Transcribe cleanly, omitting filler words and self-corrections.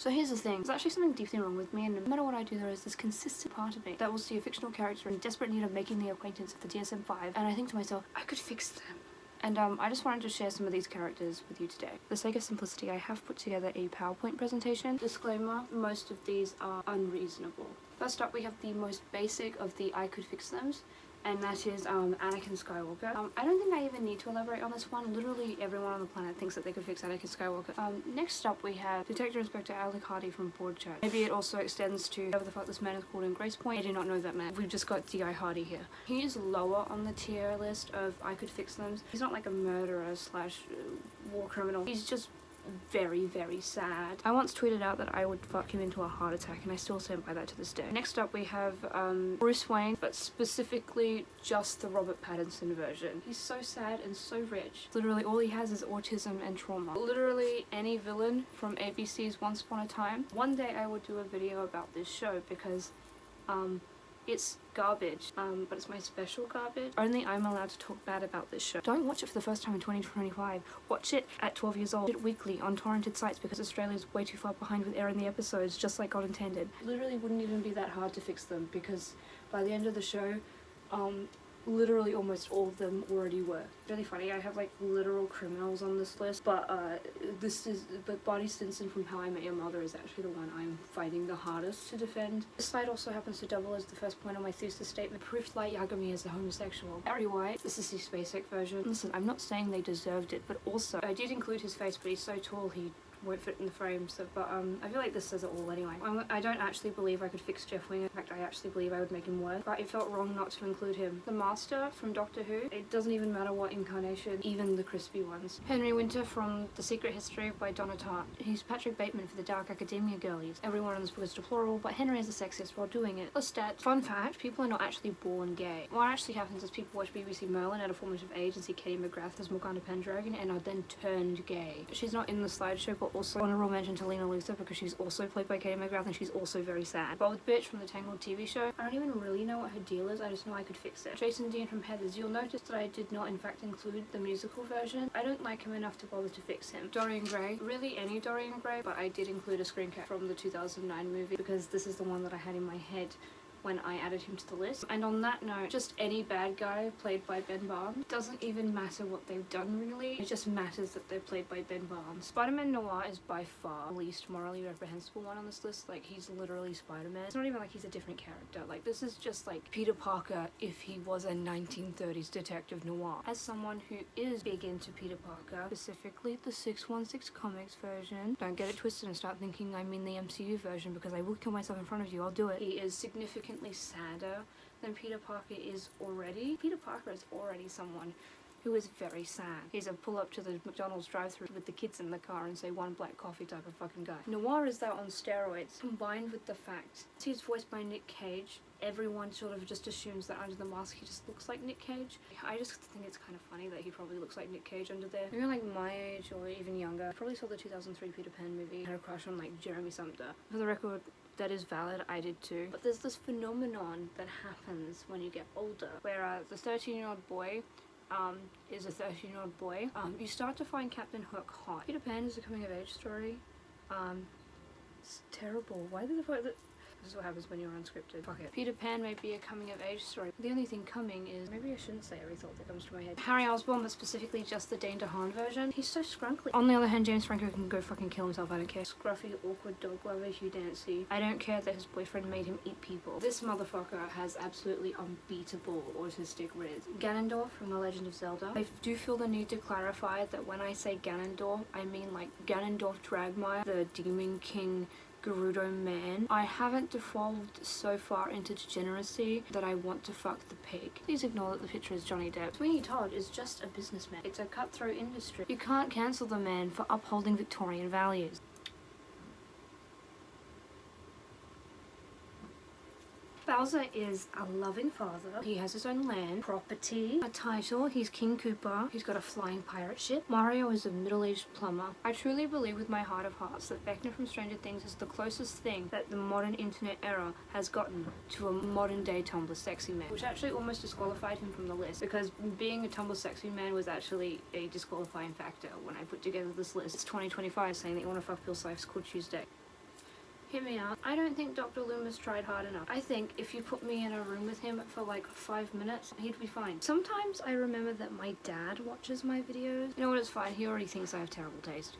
So here's the thing, there's actually something deeply wrong with me, and no matter what I do there is this consistent part of me that will see a fictional character in desperate need of making the acquaintance of the DSM-5, and I think to myself, I could fix them. And I just wanted to share some of these characters with you today. For the sake of simplicity, I have put together a PowerPoint presentation. Disclaimer, most of these are unreasonable. First up, we have the most basic of the I could fix thems, and that is Anakin Skywalker. I don't think I even need to elaborate on this one. Literally everyone on the planet thinks that they could fix Anakin Skywalker. Next up we have Detective Inspector Alec Hardy from Board Chat. Maybe it also extends to whoever the fuck this man is called in Grace Point. I do not know that man. We've just got D.I. Hardy here. He is lower on the tier list of I could fix them. He's not like a murderer slash war criminal. He's just very, very sad. I once tweeted out that I would fuck him into a heart attack, and I still stand by that to this day. Next up we have Bruce Wayne, but specifically just the Robert Pattinson version. He's so sad and so rich. Literally all he has is autism and trauma. Literally any villain from ABC's Once Upon a Time. One day I will do a video about this show because it's garbage, but it's my special garbage. Only I'm allowed to talk bad about this show. Don't watch it for the first time in 2025. Watch it at 12 years old. Watch it weekly on torrented sites because Australia's way too far behind with airing the episodes, just like God intended. Literally wouldn't even be that hard to fix them because by the end of the show, literally almost all of them already were. Really funny, I have like literal criminals on this list, but Barney Stinson from How I Met Your Mother is actually the one I'm finding the hardest to defend. This slide also happens to double as the first point on my thesis statement. Proof Light Yagami is a homosexual. Barry White, this is the SpaceX version. Listen, I'm not saying they deserved it, but also, I did include his face, but he's so tall he won't fit in the frame, so, but I feel like this says it all anyway. I don't actually believe I could fix Jeff Winger. In fact, I actually believe I would make him worse, but it felt wrong not to include him. The Master from Doctor Who, it doesn't even matter what incarnation, even the crispy ones. Henry Winter from The Secret History by Donna Tartt. He's Patrick Bateman for the Dark Academia girlies. Everyone in this book is deplorable, but Henry is a sexist while doing it. Lestat. Fun fact, people are not actually born gay. What actually happens is people watch BBC Merlin at a formative age and see Katie McGrath as Morgana Pendragon and are then turned gay. She's not in the slideshow, but also honorable mention to Lena Luthor because she's also played by Katie McGrath and she's also very sad. Bald Bitch from the Tangled TV show. I don't even really know what her deal is, I just know I could fix it. Jason Dean from Heathers. You'll notice that I did not in fact include the musical version. I don't like him enough to bother to fix him. Dorian Gray. Really any Dorian Gray, but I did include a screen cap from the 2009 movie because this is the one that I had in my head when I added him to the list. And on that note, just any bad guy played by Ben Barnes. Doesn't even matter what they've done really, it just matters that they're played by Ben Barnes. Spider-Man Noir is by far the least morally reprehensible one on this list. Like, he's literally Spider-Man. It's not even like he's a different character. Like, this is just like Peter Parker if he was a 1930s detective noir. As someone who is big into Peter Parker, specifically the 616 comics version, don't get it twisted and start thinking I mean the MCU version because I will kill myself in front of you, I'll do it. He is significantly sadder than Peter Parker is already. Peter Parker is already someone who is very sad. He's a pull up to the McDonald's drive-thru with the kids in the car and say one black coffee type of fucking guy. Noir is that on steroids, combined with the fact he's voiced by Nick Cage. Everyone sort of just assumes that under the mask he just looks like Nick Cage. I just think it's kind of funny that he probably looks like Nick Cage under there. Maybe like my age or even younger. I probably saw the 2003 Peter Pan movie. I had a crush on like Jeremy Sumter. For the record, that is valid, I did too. But there's this phenomenon that happens when you get older, where the 13-year-old boy is a 13-year-old boy. You start to find Captain Hook hot. Peter Pan is a coming-of-age story. It's terrible. Why the fuck? This is what happens when you're unscripted. Fuck it. Peter Pan may be a coming-of-age story. The only thing coming is... Maybe I shouldn't say every thought that comes to my head. Harry Osborn, but specifically just the Dane DeHaan version. He's so scrunkly. On the other hand, James Franco can go fucking kill himself, I don't care. Scruffy, awkward dog lover Hugh Dancy. I don't care that his boyfriend made him eat people. This motherfucker has absolutely unbeatable autistic riz. Ganondorf from The Legend of Zelda. I do feel the need to clarify that when I say Ganondorf, I mean like Ganondorf Dragmire, the Demon King Gerudo man. I haven't devolved so far into degeneracy that I want to fuck the pig. Please ignore that the picture is Johnny Depp. Sweeney Todd is just a businessman. It's a cutthroat industry. You can't cancel the man for upholding Victorian values. Bowser is a loving father. He has his own land, property, a title. He's King Koopa. He's got a flying pirate ship. Mario is a middle-aged plumber. I truly believe with my heart of hearts that Vecna from Stranger Things is the closest thing that the modern internet era has gotten to a modern-day Tumblr sexy man, which actually almost disqualified him from the list because being a Tumblr sexy man was actually a disqualifying factor when I put together this list. It's 2025 saying that you want to fuck Bill Sipes called Tuesday. Hear me out. I don't think Dr. Loomis tried hard enough. I think if you put me in a room with him for like 5 minutes, he'd be fine. Sometimes I remember that my dad watches my videos. You know what, it's fine. He already thinks I have terrible taste.